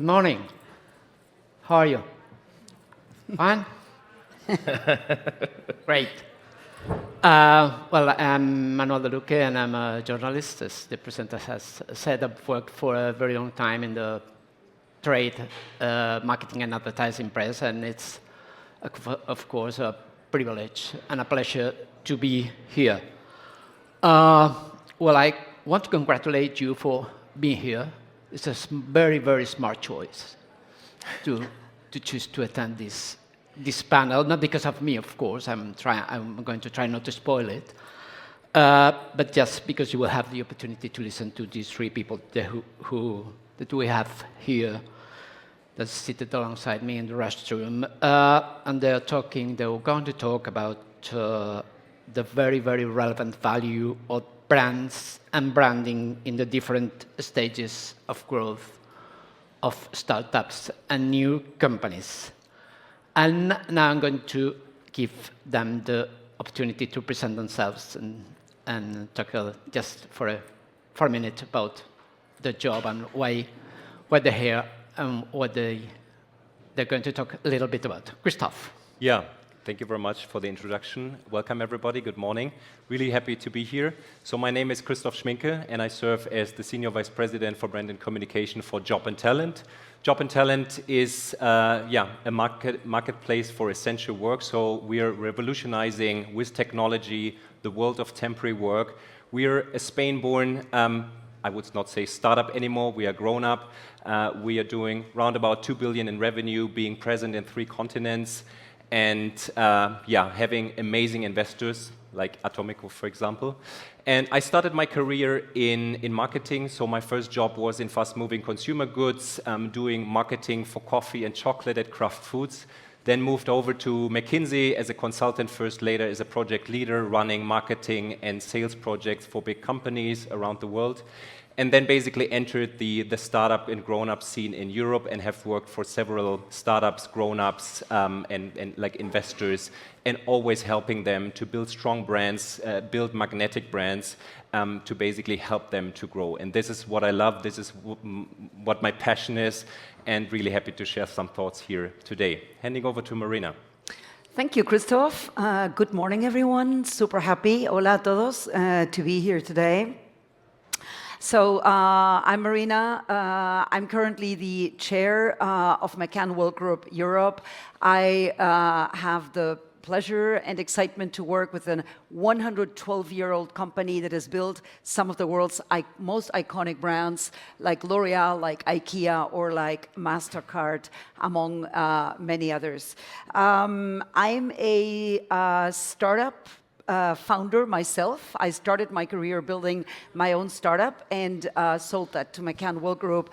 Good morning. How are you? Fine? Great. Well, I'm Manuel De Luque, and I'm a journalist. As the presenter has said, I've worked for a very long time in the trade, marketing and advertising press, and it's, of course, a privilege and a pleasure to be here. Well, I want to congratulate you for being here. It's a very, very smart choice to choose to attend this panel, not because of me, of course. I'm going to try not to spoil it, but just because you will have the opportunity to listen to these three people that we have here, that's seated alongside me in the restroom, and they're going to talk about the very, very relevant value of brands and branding in the different stages of growth of startups and new companies. And now I'm going to give them the opportunity to present themselves and talk just for a minute about the job and why they're here and what they're going to talk a little bit about. Christoph. Yeah, thank you very much for the introduction. Welcome, everybody. Good morning. Really happy to be here. So my name is Christoph Schminke, and I serve as the Senior Vice President for Brand and Communication for Job and Talent. Job and Talent is a marketplace for essential work. So we are revolutionizing with technology the world of temporary work. We are a Spain-born, I would not say startup anymore. We are grown up. We are doing around about 2 billion in revenue, being present in 3 continents, and having amazing investors like Atomico, for example. And I started my career in marketing. So my first job was in fast-moving consumer goods, doing marketing for coffee and chocolate at Kraft Foods. Then moved over to McKinsey as a consultant first, later as a project leader, running marketing and sales projects for big companies around the world. And then basically entered the startup and grown-up scene in Europe and have worked for several startups, grown-ups, and like investors, and always helping them to build strong brands, build magnetic brands, to basically help them to grow. And this is what I love. This is what my passion is, and really happy to share some thoughts here today. Handing over to Marina. Thank you, Christoph. Good morning, everyone. Super happy, hola a todos, to be here today. So I'm Marina. I'm currently the chair of McCann Worldgroup Europe. I have the pleasure and excitement to work with a 112-year-old company that has built some of the world's most iconic brands like L'Oreal, like IKEA, or like MasterCard, among many others. I'm a startup founder myself. I started my career building my own startup and sold that to McCann Worldgroup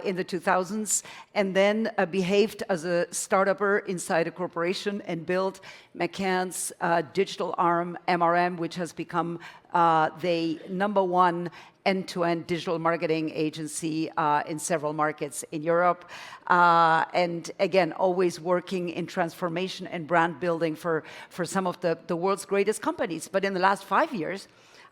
in the 2000s, and then behaved as a startupper inside a corporation and built McCann's digital arm, MRM, which has become the #1 end-to-end digital marketing agency in several markets in Europe. And again, always working in transformation and brand building for some of the world's greatest companies. But in the last 5 years,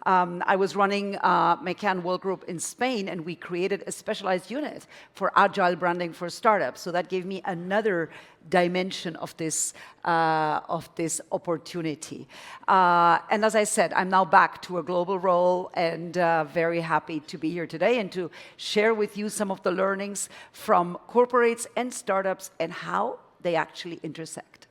I was running McCann Worldgroup in Spain, and we created a specialized unit for agile branding for startups. So that gave me another dimension of this opportunity. And as I said, I'm now back to a global role, and very happy to be here today and to share with you some of the learnings from corporates and startups and how they actually intersect.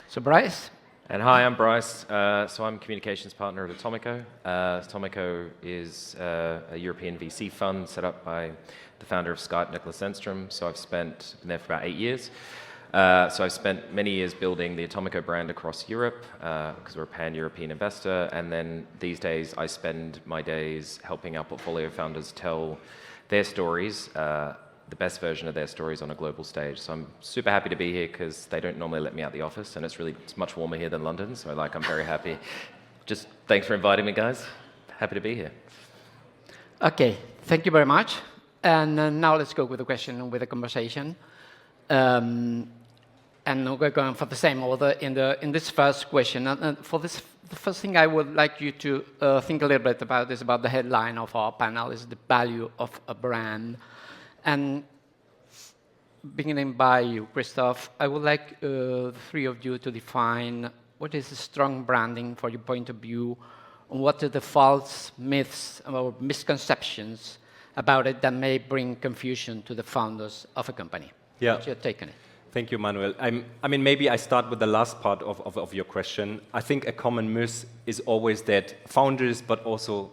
So Bryce? And hi, I'm Bryce. So I'm communications partner at Atomico. Atomico is a European VC fund set up by the founder of Skype, Nicholas Enstrom. So I've been there for about 8 years. So I've spent many years building the Atomico brand across Europe, because we're a pan-European investor. And then these days, I spend my days helping our portfolio founders tell their stories, the best version of their stories on a global stage. So I'm super happy to be here because they don't normally let me out the office, and it's much warmer here than London, so I'm very happy. Just thanks for inviting me, guys. Happy to be here. Okay, thank you very much. And now let's go with the question and with the conversation. And we're going for the same order in this first question. And for this, the first thing I would like you to think a little bit about is about the headline of our panel, is the value of a brand. And beginning by you, Christoph, I would like the three of you to define what is strong branding for your point of view, and what are the false myths or misconceptions about it that may bring confusion to the founders of a company. Yeah. What's your take on it? Thank you, Manuel. I mean, maybe I start with the last part of your question. I think a common myth is always that founders, but also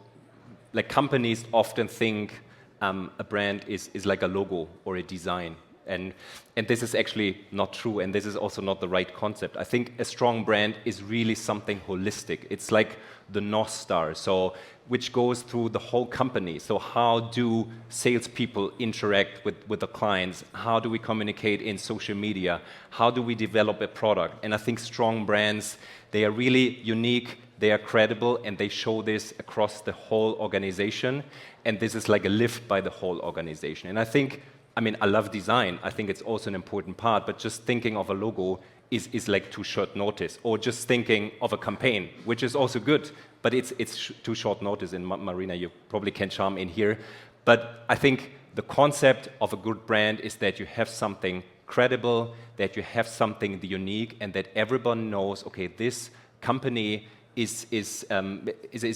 like companies often think a brand is like a logo or a design. And this is actually not true, and this is also not the right concept. I think a strong brand is really something holistic. It's like the North Star, so which goes through the whole company. So how do salespeople interact with the clients? How do we communicate in social media? How do we develop a product? And I think strong brands, they are really unique, they are credible, and they show this across the whole organization. And this is like a lift by the whole organization. And I mean, I love design. I think it's also an important part, but just thinking of a logo is like too short notice. Or just thinking of a campaign, which is also good, but it's too short notice. And Marina, you probably can chime in here. But I think the concept of a good brand is that you have something credible, that you have something unique, and that everyone knows, okay, this company is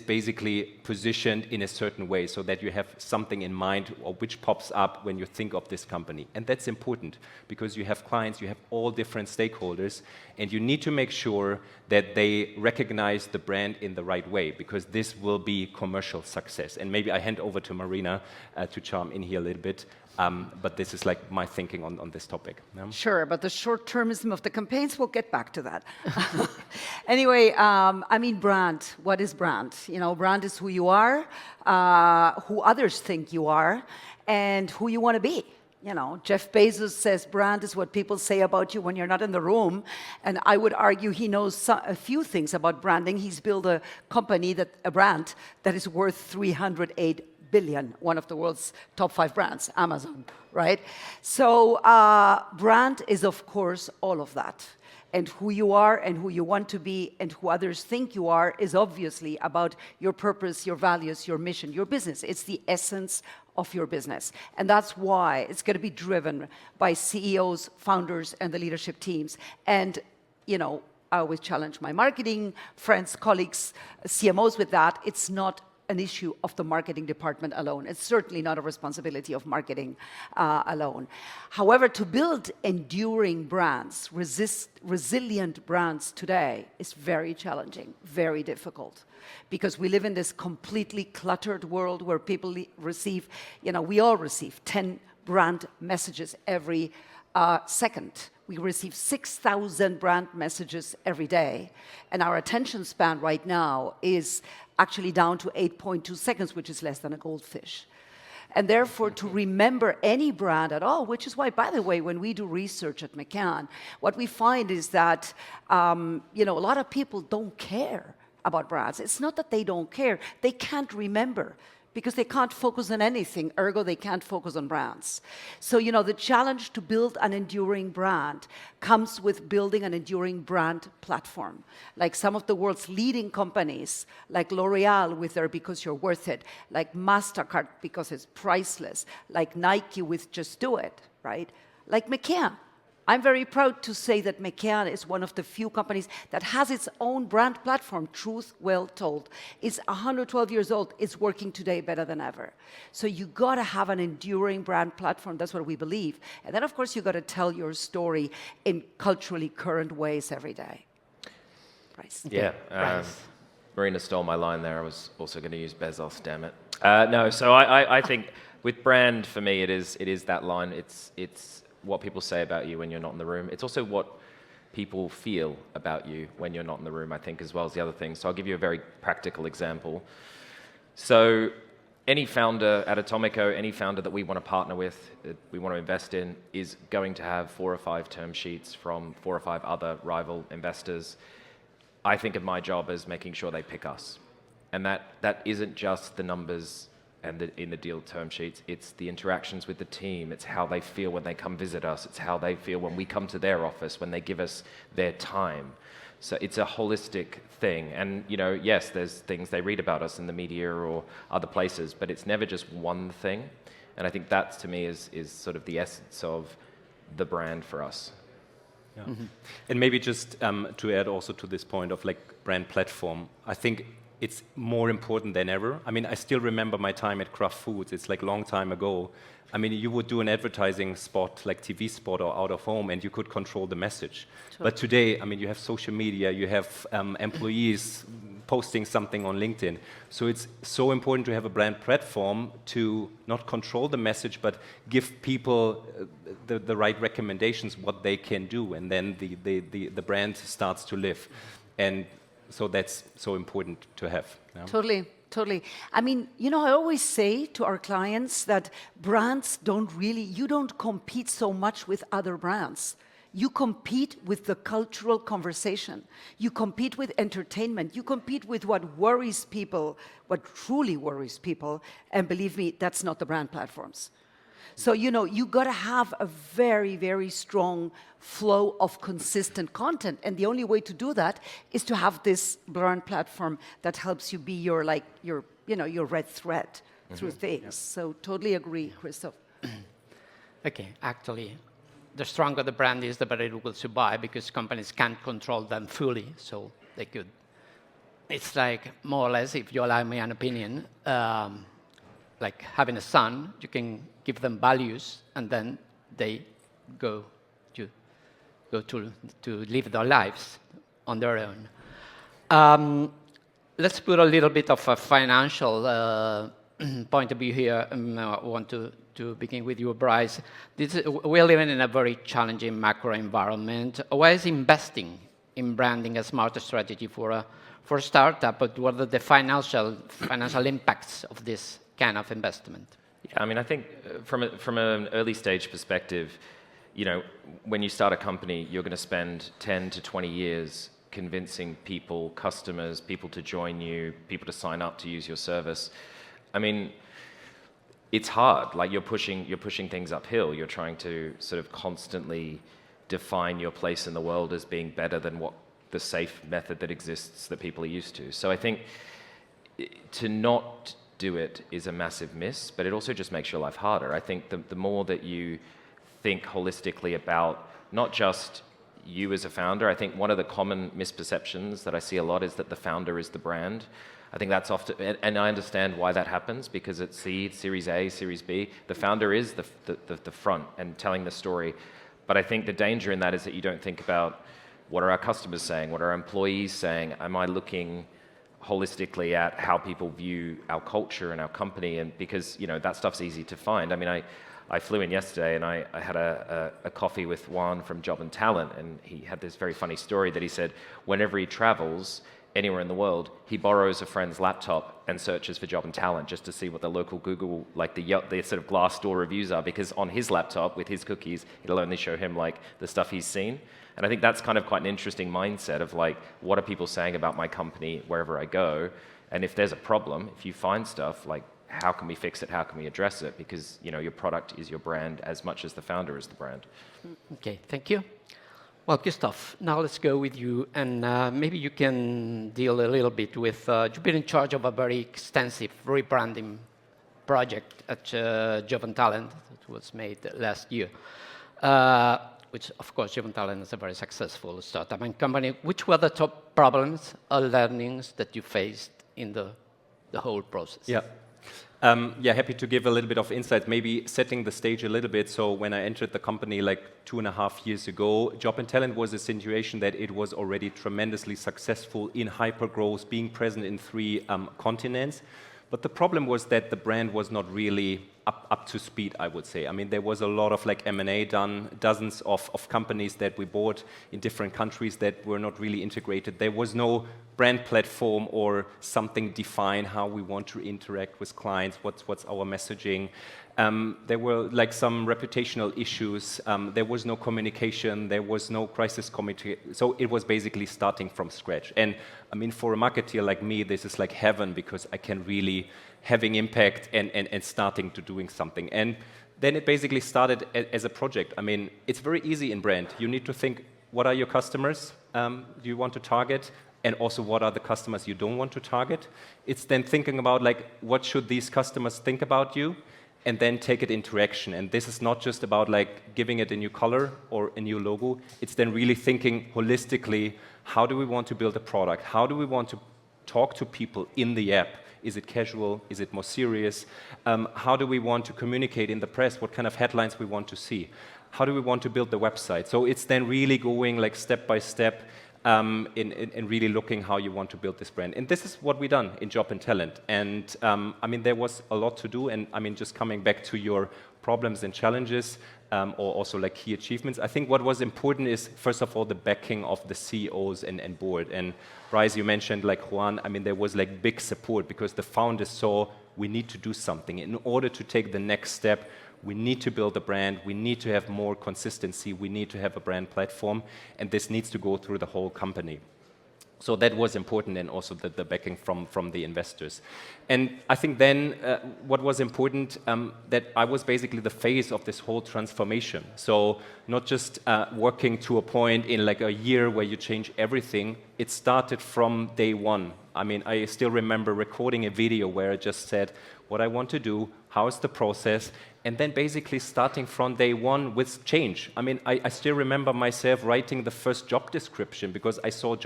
basically positioned in a certain way, so that you have something in mind or which pops up when you think of this company. And that's important because you have clients, you have all different stakeholders, and you need to make sure that they recognize the brand in the right way, because this will be commercial success. And maybe I hand over to Marina to chime in here a little bit. But this is like my thinking on this topic. Yeah? Sure, but the short-termism of the campaigns, we'll get back to that. Anyway, I mean, brand. What is brand? You know, brand is who you are, who others think you are, and who you want to be. You know, Jeff Bezos says brand is what people say about you when you're not in the room. And I would argue he knows a few things about branding. He's built a company, a brand, that is worth 308 billion, one of the world's top 5 brands, Amazon, right? So brand is, of course, all of that. And who you are and who you want to be and who others think you are is obviously about your purpose, your values, your mission, your business. It's the essence of your business. And that's why it's going to be driven by CEOs, founders, and the leadership teams. And, you know, I always challenge my marketing friends, colleagues, CMOs with that. It's not an issue of the marketing department alone. It's certainly not a responsibility of marketing alone. However, to build enduring brands, resilient brands today is very challenging, very difficult, because we live in this completely cluttered world where people receive, you know, we all receive 10 brand messages every second. We receive 6,000 brand messages every day, and our attention span right now is actually down to 8.2 seconds, which is less than a goldfish. And therefore, to remember any brand at all, which is why, by the way, when we do research at McCann, what we find is that you know, a lot of people don't care about brands. It's not that they don't care, they can't remember, because they can't focus on anything, ergo they can't focus on brands. So, you know, the challenge to build an enduring brand comes with building an enduring brand platform. Like some of the world's leading companies, like L'Oreal with their Because You're Worth It, like MasterCard because it's priceless, like Nike with Just Do It, right? Like McCann. I'm very proud to say that McCann is one of the few companies that has its own brand platform, Truth Well Told. It's 112 years old. It's working today better than ever. So you got to have an enduring brand platform. That's what we believe. And then, of course, you got to tell your story in culturally current ways every day. Bryce. Yeah. Bryce. Marina stole my line there. I was also going to use Bezos, damn it. No, so I think with brand, for me, it is that line. It's what people say about you when you're not in the room. It's also what people feel about you when you're not in the room, I think, as well as the other things. So I'll give you a very practical example. So any founder at Atomico, any founder that we want to partner with, that we want to invest in, is going to have 4 or 5 term sheets from 4 or 5 other rival investors. I think of my job as making sure they pick us. And that isn't just the numbers and in the deal term sheets, it's the interactions with the team, it's how they feel when they come visit us, it's how they feel when we come to their office, when they give us their time. So it's a holistic thing. And, you know, yes, there's things they read about us in the media or other places, but it's never just one thing. And I think that, to me, is sort of the essence of the brand for us. Yeah. And maybe just to add also to this point of like brand platform, I think it's more important than ever. I mean, I still remember my time at Kraft Foods. It's like a long time ago. I mean, you would do an advertising spot, like TV spot or out of home, and you could control the message. Sure. But today, I mean, you have social media, you have employees posting something on LinkedIn. So it's so important to have a brand platform to not control the message, but give people the right recommendations, what they can do, and then the brand starts to live. And so that's so important to have. Yeah? Totally, totally. I mean, you know, I always say to our clients that brands you don't compete so much with other brands. You compete with the cultural conversation. You compete with entertainment. You compete with what worries people, what truly worries people. And believe me, that's not the brand platforms. So, you know, you got to have a very, very strong flow of consistent content. And the only way to do that is to have this brand platform that helps you be your red thread through things. Yeah. So totally agree, Christoph. Okay, actually, the stronger the brand is, the better it will survive because companies can't control them fully, so they could. It's like more or less, if you allow me an opinion, like having a son, you can give them values, and then they go to live their lives on their own. Let's put a little bit of a financial point of view here. I want to begin with you, Bryce. We're living in a very challenging macro environment. Why is investing in branding a smart strategy for a startup? But what are the financial impacts of this kind of investment? Yeah, I mean, I think from an early stage perspective, you know, when you start a company, you're going to spend 10 to 20 years convincing people, customers, people to join you, people to sign up to use your service. I mean, it's hard. Like you're pushing things uphill. You're trying to sort of constantly define your place in the world as being better than what the safe method that exists that people are used to. So I think to not do it is a massive miss, but it also just makes your life harder. I think the more that you think holistically about not just you as a founder, I think one of the common misperceptions that I see a lot is that the founder is the brand. I think that's often, and I understand why that happens, because at seed, Series A, Series B, the founder is the front and telling the story. But I think the danger in that is that you don't think about what are our customers saying, what are our employees saying, am I looking holistically at how people view our culture and our company, and because, you know, that stuff's easy to find. I mean, I flew in yesterday and I had a coffee with Juan from Job and Talent, and he had this very funny story that he said whenever he travels anywhere in the world, he borrows a friend's laptop and searches for Job and Talent just to see what the local Google, like the sort of Glassdoor reviews are, because on his laptop with his cookies, it'll only show him like the stuff he's seen. And I think that's kind of quite an interesting mindset of like, what are people saying about my company wherever I go? And if there's a problem, if you find stuff, like how can we fix it? How can we address it? Because, you know, your product is your brand as much as the founder is the brand. Okay, thank you. Well, Christoph, now let's go with you, and maybe you can deal a little bit with, you've been in charge of a very extensive rebranding project at Job and Talent that was made last year, which, of course, Job and Talent is a very successful startup and company. Which were the top problems or learnings that you faced in the whole process? Yeah. Happy to give a little bit of insight, maybe setting the stage a little bit. So when I entered the company like 2.5 years ago, Job and Talent was a situation that it was already tremendously successful in hypergrowth, being present in 3 continents. But the problem was that the brand was not really up to speed, I would say. I mean, there was a lot of like M&A done, dozens of companies that we bought in different countries that were not really integrated. There was no brand platform or something defined how we want to interact with clients, what's our messaging. There were like some reputational issues. There was no communication. There was no crisis committee. So it was basically starting from scratch. And I mean, for a marketeer like me, this is like heaven, because I can really having impact and starting to doing something. And then it basically started as a project. I mean, it's very easy in brand. You need to think, what are your customers do you want to target? And also, what are the customers you don't want to target? It's then thinking about, like, what should these customers think about you? and then take it into action. And this is not just about like giving it a new color or a new logo. It's then really thinking holistically, how do we want to build a product? How do we want to talk to people in the app? Is it casual? Is it more serious? How do we want to communicate in the press? What kind of headlines we want to see? How do we want to build the website? So it's then really going like step by step in really looking how you want to build this brand. And this is what we've done in Job and Talent. And I mean, there was a lot to do. And I mean, just coming back to your problems and challenges, or also like key achievements, I think what was important is, first of all, the backing of the CEOs and board. And Bryce, you mentioned like Juan, I mean, there was like big support because the founders saw we need to do something. In order to take the next step, we need to build a brand, we need to have more consistency, we need to have a brand platform, and this needs to go through the whole company. So that was important, and also the backing from the investors. And I think then what was important, that I was basically the face of this whole transformation. So not just working to a point in like a year where you change everything, it started from day one. I mean, I still remember recording a video where I just said what I want to do, how is the process, and then basically starting from day one with change. I mean, I still remember myself writing the first job description because I saw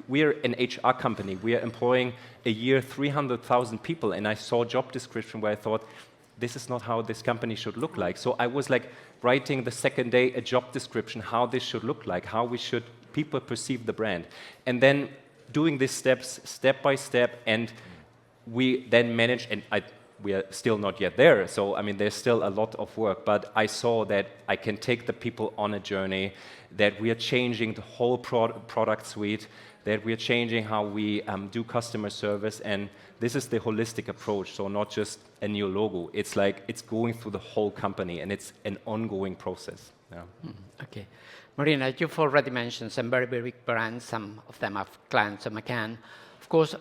we're an HR company, we are employing a year 300,000 people, and I saw a job description where I thought, this is not how this company should look like. So I was like writing the second day a job description, how this should look like, how people perceive the brand. And then doing these steps, step by step, and we then managed, and we are still not yet there, so I mean, there's still a lot of work, but I saw that I can take the people on a journey, that we are changing the whole product suite, that we are changing how we do customer service, and this is the holistic approach, so not just a new logo. It's like, it's going through the whole company, and it's an ongoing process. Yeah. Okay. Marina, you've already mentioned some very, very big brands. Some of them have clients of McCann. Of course,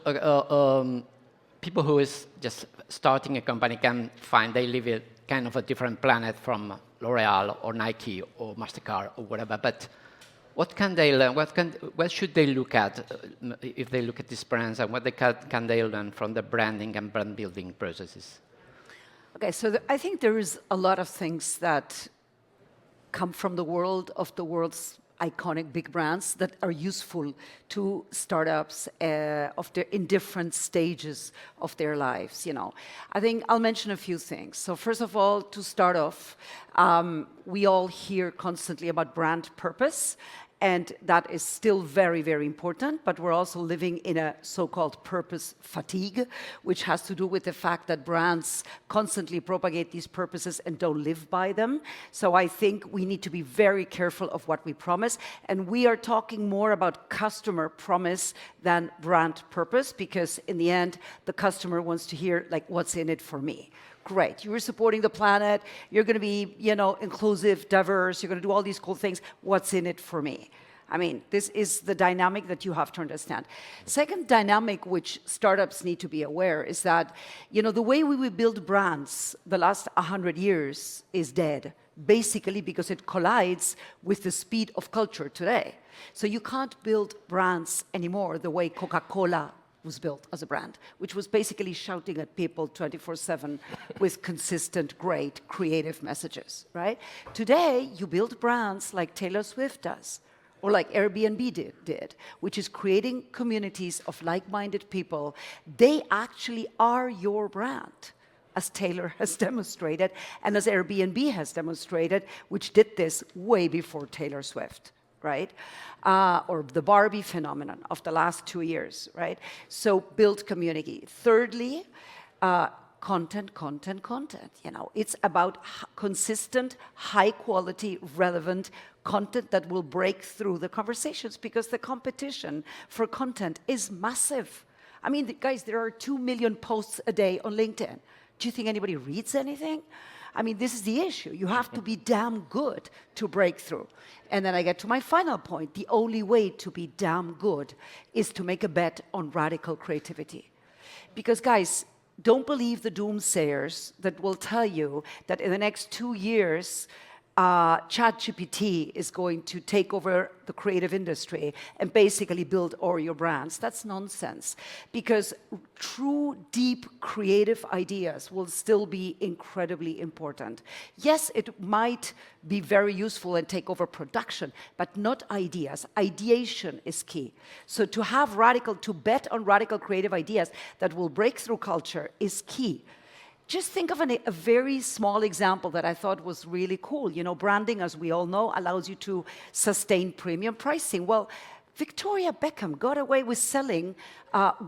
people who is just starting a company can find they live in kind of a different planet from L'Oreal or Nike or MasterCard or whatever. But what can they learn? What should they look at if they look at these brands, and what can they learn from the branding and brand building processes? Okay, so I think there is a lot of things that come from the world of the world's iconic big brands that are useful to startups in different stages of their lives. You know, I think I'll mention a few things. So first of all, to start off, we all hear constantly about brand purpose. And that is still very, very important, but we're also living in a so-called purpose fatigue, which has to do with the fact that brands constantly propagate these purposes and don't live by them. So I think we need to be very careful of what we promise. And we are talking more about customer promise than brand purpose, because in the end, the customer wants to hear, like, what's in it for me? Great, you're supporting the planet, you're going to be, you know, inclusive, diverse, you're going to do all these cool things. What's in it for me? I mean, this is the dynamic that you have to understand. Second dynamic which startups need to be aware is that, you know, the way we build brands the last 100 years is dead, basically because it collides with the speed of culture today. So you can't build brands anymore the way Coca-Cola was built as a brand, which was basically shouting at people 24/7 with consistent, great, creative messages, right? Today, you build brands like Taylor Swift does, or like Airbnb did, which is creating communities of like-minded people. They actually are your brand, as Taylor has demonstrated, and as Airbnb has demonstrated, which did this way before Taylor Swift. Right? Or the Barbie phenomenon of the last 2 years, right? So build community. Thirdly, content. You know, it's about consistent, high quality, relevant content that will break through the conversations, because the competition for content is massive. I mean, guys, there are 2 million posts a day on LinkedIn. Do you think anybody reads anything? I mean, this is the issue. You have to be damn good to break through. And then I get to my final point. The only way to be damn good is to make a bet on radical creativity. Because, guys, don't believe the doomsayers that will tell you that in the next 2 years, ChatGPT is going to take over the creative industry and basically build all your brands. That's nonsense, because true, deep, creative ideas will still be incredibly important. Yes, it might be very useful and take over production, but not ideas. Ideation is key. So to bet on radical creative ideas that will break through culture is key. Just think of a very small example that I thought was really cool. You know, branding, as we all know, allows you to sustain premium pricing. Well, Victoria Beckham got away with selling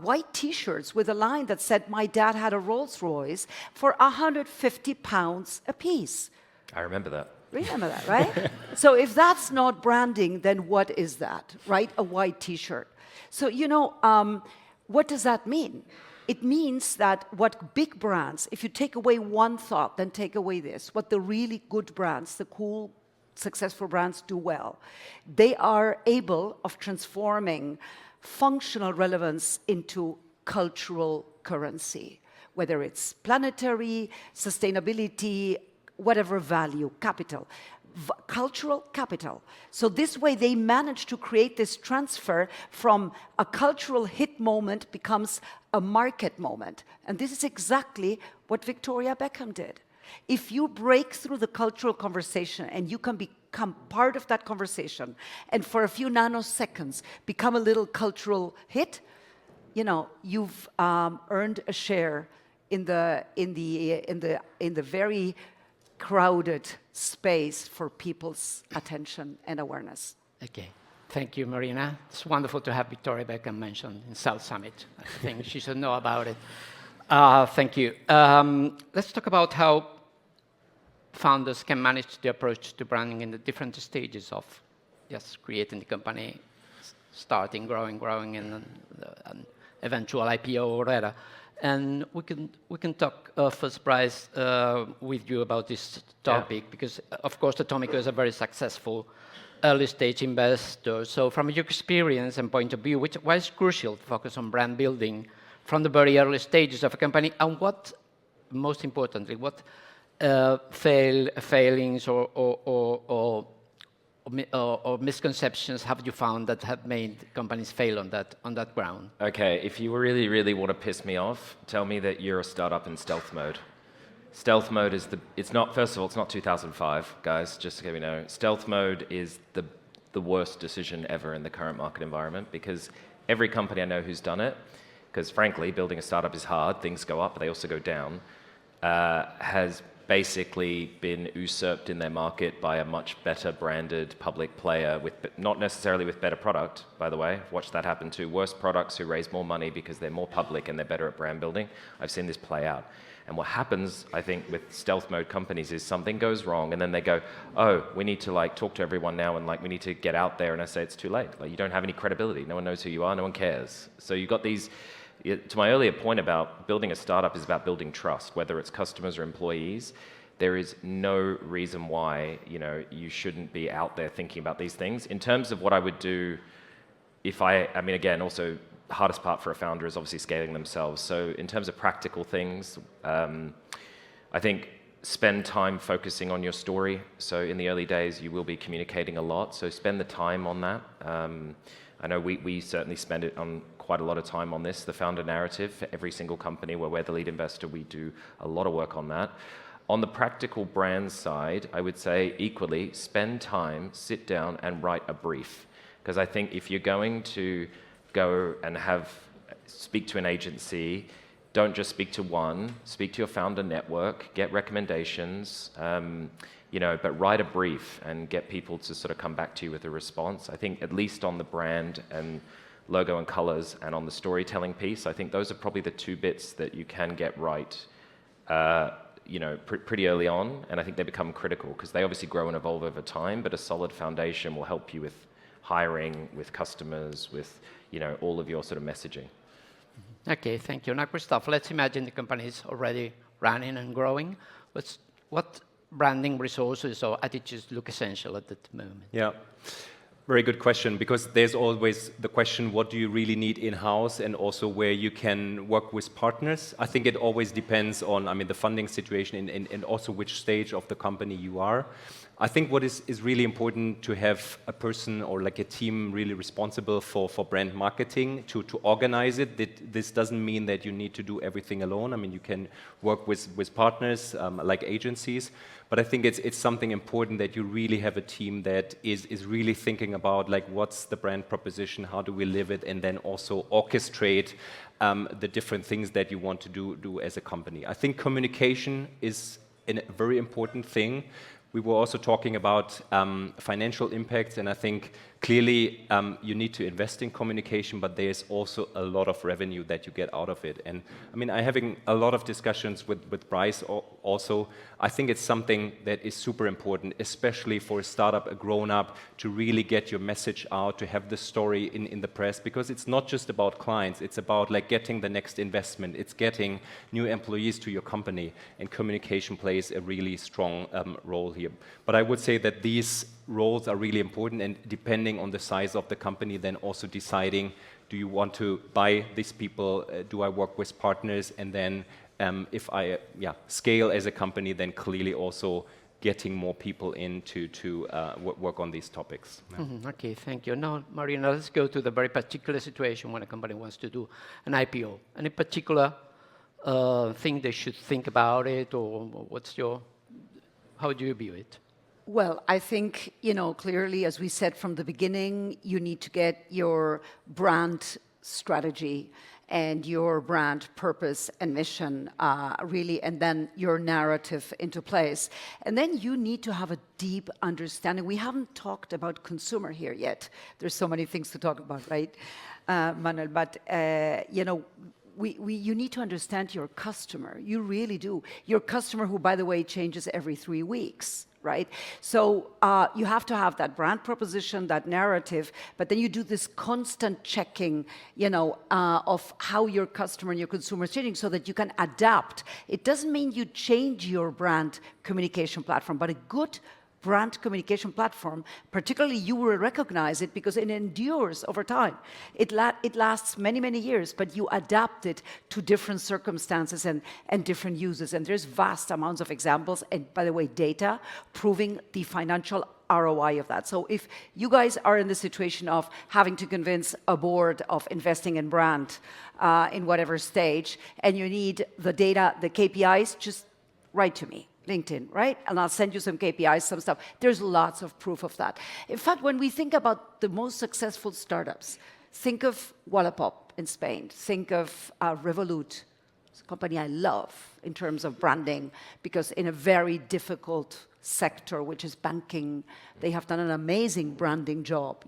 white T-shirts with a line that said, "My dad had a Rolls Royce," for £150 a piece. I remember that. Remember that, right? So if that's not branding, then what is that, right? A white T-shirt. So, you know, what does that mean? It means that what big brands, if you take away one thought, then take away this, what the really good brands, the cool, successful brands do well, they are able of transforming functional relevance into cultural currency, whether it's planetary, sustainability, whatever value, capital. Cultural capital. So this way they manage to create this transfer from a cultural hit moment becomes a market moment. And this is exactly what Victoria Beckham did. If you break through the cultural conversation and you can become part of that conversation and for a few nanoseconds become a little cultural hit, you know, you've earned a share in the very crowded space for people's attention and awareness. Okay. Thank you, Marina. It's wonderful to have Victoria Beckham mentioned in South Summit. I think she should know about it. Thank you. Let's talk about how founders can manage the approach to branding in the different stages of creating the company, starting, growing, and an eventual IPO or whatever. And we can talk first, Bryce, with you about this topic, because of course Atomico is a very successful early stage investor. So from your experience and point of view, why is crucial to focus on brand building from the very early stages of a company, and what, most importantly, what failings or misconceptions have you found that have made companies fail on that ground? Okay, if you really, really want to piss me off, tell me that you're a startup in stealth mode. Stealth mode is first of all, it's not 2005, guys, just so you know. Stealth mode is the worst decision ever in the current market environment, because every company I know who's done it, because frankly, building a startup is hard, things go up, but they also go down, has basically been usurped in their market by a much better branded public player, not necessarily with better product, by the way. Watch that happen too. Worse products who raise more money because they're more public and they're better at brand building. I've seen this play out. And what happens, I think, with stealth mode companies is something goes wrong, and then they go, oh, we need to talk to everyone now, and we need to get out there. And I say, it's too late. You don't have any credibility. No one knows who you are. No one cares. So you've got these. To my earlier point about building a startup is about building trust, whether it's customers or employees. There is no reason why you shouldn't be out there thinking about these things. In terms of what I would do, I mean, again, also the hardest part for a founder is obviously scaling themselves. So in terms of practical things, I think spend time focusing on your story. So in the early days, you will be communicating a lot. So spend the time on that. I know we certainly spend it on quite a lot of time on this, the founder narrative. For every single company where we're the lead investor, we do a lot of work on that. On the practical brand side, I would say equally, spend time, sit down and write a brief. Because I think if you're going to go and speak to an agency, don't just speak to one, speak to your founder network, get recommendations, but write a brief and get people to sort of come back to you with a response. I think at least on the brand and logo and colors and on the storytelling piece, I think those are probably the two bits that you can get right pretty early on, and I think they become critical because they obviously grow and evolve over time, but a solid foundation will help you with hiring, with customers, with all of your sort of messaging. Okay, thank you. Now, Christoph, let's imagine the company is already running and growing. What branding resources or attitudes look essential at that moment? Yeah. Very good question, because there's always the question, what do you really need in-house, and also where you can work with partners. I think it always depends on, I mean, the funding situation and also which stage of the company you are. I think what is really important to have a person or like a team really responsible for brand marketing to organize it. This doesn't mean that you need to do everything alone. I mean, you can work with partners like agencies, but I think it's something important that you really have a team that is really thinking about like what's the brand proposition, how do we live it, and then also orchestrate the different things that you want to do as a company. I think communication is a very important thing. We were also talking about financial impacts, and I think clearly you need to invest in communication, but there's also a lot of revenue that you get out of it. And I mean, I'm having a lot of discussions with Bryce also. I think it's something that is super important, especially for a startup, a grown-up, to really get your message out, to have the story in the press, because it's not just about clients, it's about like getting the next investment, it's getting new employees to your company, and communication plays a really strong role here. But I would say that these roles are really important, and depending on the size of the company, then also deciding, do you want to buy these people, do I work with partners, and then if I scale as a company, then clearly also getting more people in to work on these topics. Okay, thank you. Now, Marina, let's go to the very particular situation when a company wants to do an IPO. Any particular thing they should think about it, or how do you view it? Well, I think, clearly, as we said from the beginning, you need to get your brand strategy and your brand purpose and mission really, and then your narrative into place. And then you need to have a deep understanding. We haven't talked about consumer here yet. There's so many things to talk about, right, Manuel? But, you need to understand your customer. You really do. Your customer, who, by the way, changes every 3 weeks. Right? So you have to have that brand proposition, that narrative, but then you do this constant checking, of how your customer and your consumer is changing so that you can adapt. It doesn't mean you change your brand communication platform, but a good brand communication platform, particularly you will recognize it because it endures over time. It lasts many, many years, but you adapt it to different circumstances and different uses. And there's vast amounts of examples, and by the way, data proving the financial ROI of that. So if you guys are in the situation of having to convince a board of investing in brand in whatever stage, and you need the data, the KPIs, just write to me. LinkedIn, right? And I'll send you some KPIs, some stuff. There's lots of proof of that. In fact, when we think about the most successful startups, think of Wallapop in Spain. Think of Revolut. It's a company I love in terms of branding, because in a very difficult sector, which is banking, they have done an amazing branding job.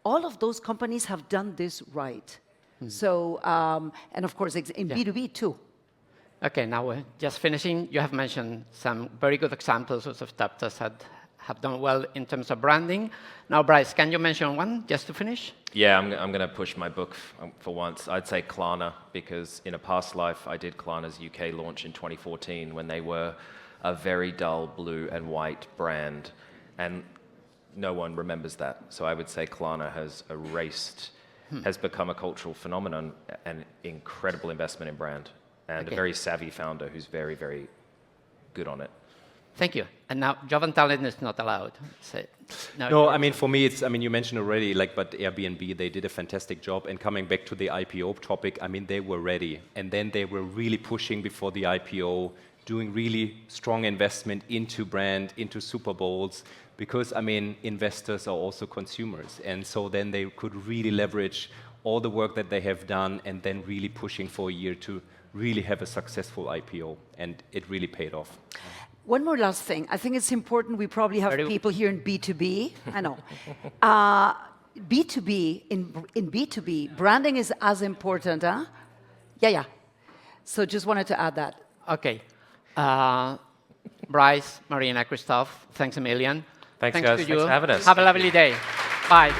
All of those companies have done this right. So, and of course, in B2B too. Okay, now we're just finishing. You have mentioned some very good examples of startups that have done well in terms of branding. Now, Bryce, can you mention one just to finish? Yeah, I'm going to push my book for once. I'd say Klarna, because in a past life, I did Klarna's UK launch in 2014 when they were a very dull blue and white brand, and no one remembers that. So I would say Klarna has has become a cultural phenomenon, and incredible investment in brand. And a very savvy founder who's very, very good on it. Thank you. And now, job and talent is not allowed. So, no, I mean, for me, you mentioned already, but Airbnb, they did a fantastic job. And coming back to the IPO topic, I mean, they were ready. And then they were really pushing before the IPO, doing really strong investment into brand, into Super Bowls, because, I mean, investors are also consumers. And so then they could really leverage all the work that they have done, and then really pushing for a year to really have a successful IPO, and it really paid off. One more last thing. I think it's important. We probably have people here in B2B. I know. B2B, in B2B, branding is as important, huh? Yeah. So just wanted to add that. Okay. Bryce, Marina, Christoph, thanks a million. Thanks guys. to you. Thanks for having us. Have a lovely day. Bye.